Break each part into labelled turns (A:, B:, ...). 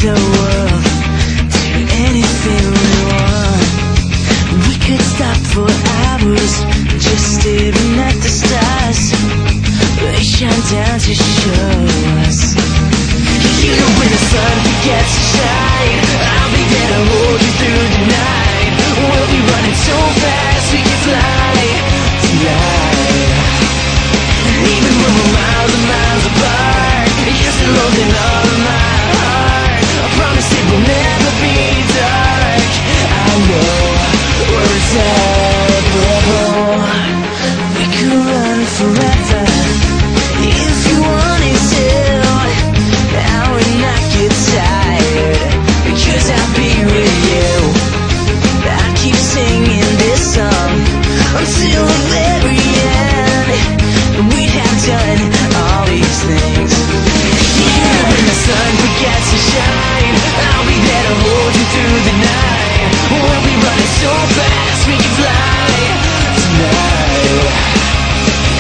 A: the world, do anything we want. We could stop for hours, just staring at the stars. They shine down to show us. You know when the sun begins to shine, I'll be there to hold you through the night. We'll be running so fast we can fly tonight. And even when we're miles and miles apart, you're still holding all of my heart. I promise it will never be dark. I know we're inseparable. We could run forever if you wanted to. I would not get tired, because I'll be with you. I keep singing this song until the very end. We'd have done all these things. Yeah, when the sun begins to shine, I'll be there to hold you through the night. We'll be running so fast we can fly tonight.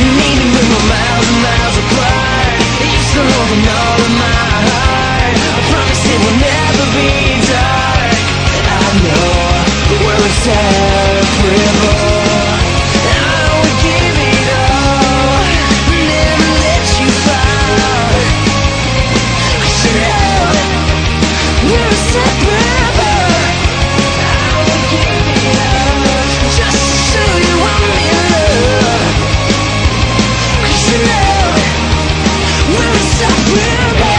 A: And even when we're miles and miles apart, you're still holding all of my heart. I promise it will never be dark. I know we're inseparable. I would give it all, never let you fall. 'Cause you know we're inseparable. I would give it all just to show you I'm in love. 'Cause you know we're inseparable.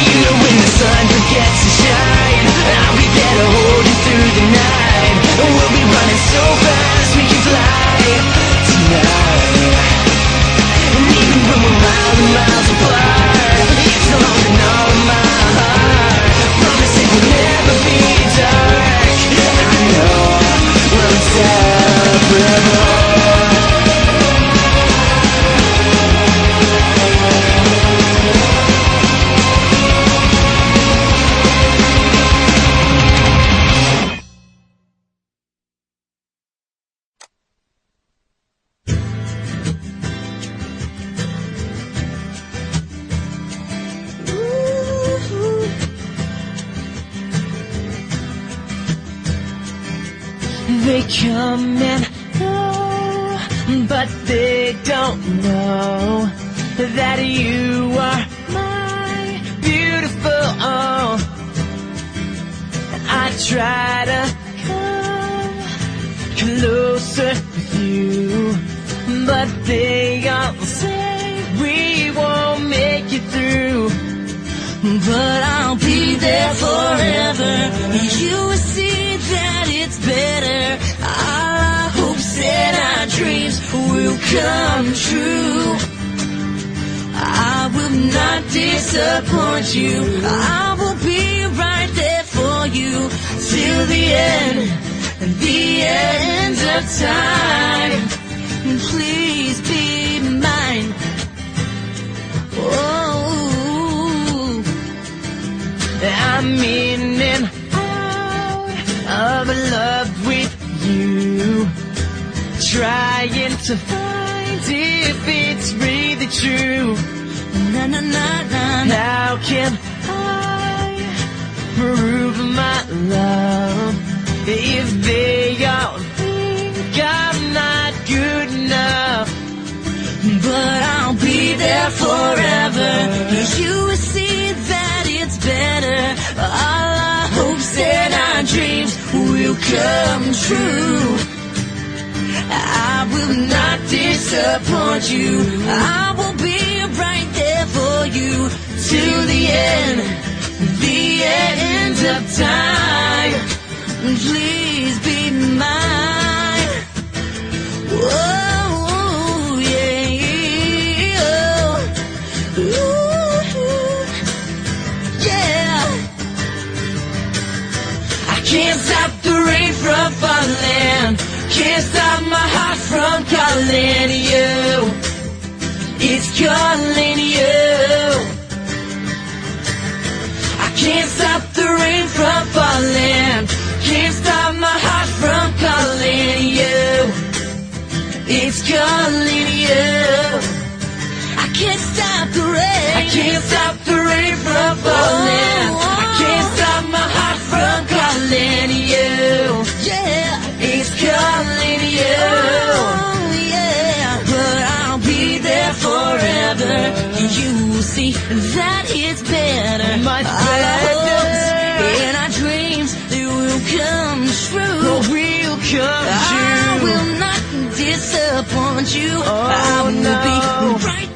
A: You know when the sun begins to shine, I'll be there to hold you through the night. We'll be running so fast we can fly tonight. And even when we're miles and miles apart, you're still holding all of my heart. Promise it will never be dark. I know we're inseparable. They come and go, but they don't know that you are my beautiful own. I try to come closer with you, but they all say we won't make it through. But I'll be there forever. You will see that it's better. All our hopes and our dreams will come true. I will not disappoint you. I will be right there for you till the end of time. Please be mine. Oh, I'm in and out of love with you, trying to find if it's really true. Na na na na. How can I prove my love if they all think I'm not good enough? But I'll be there forever. You will see that it's better. All our hopes and our dreams will come true. I will not disappoint you. I will be right there for you till the end of time. Please be mine. Whoa, yeah, ooh, yeah. I can't stop the rain from falling. Can't stop my heart from calling you. It's calling you. I can't stop the rain from falling. Can't stop my heart from calling you. it's calling you. I can't stop the rain. I can't stop the rain from falling. I can't stop my heart from calling you. Yeah, it's calling you. Oh, yeah, but I'll be there forever. You will see that it's better. Much better. All our hopes and our dreams, they will come true. Oh, will come true. I will not disappoint you. Oh, I will be right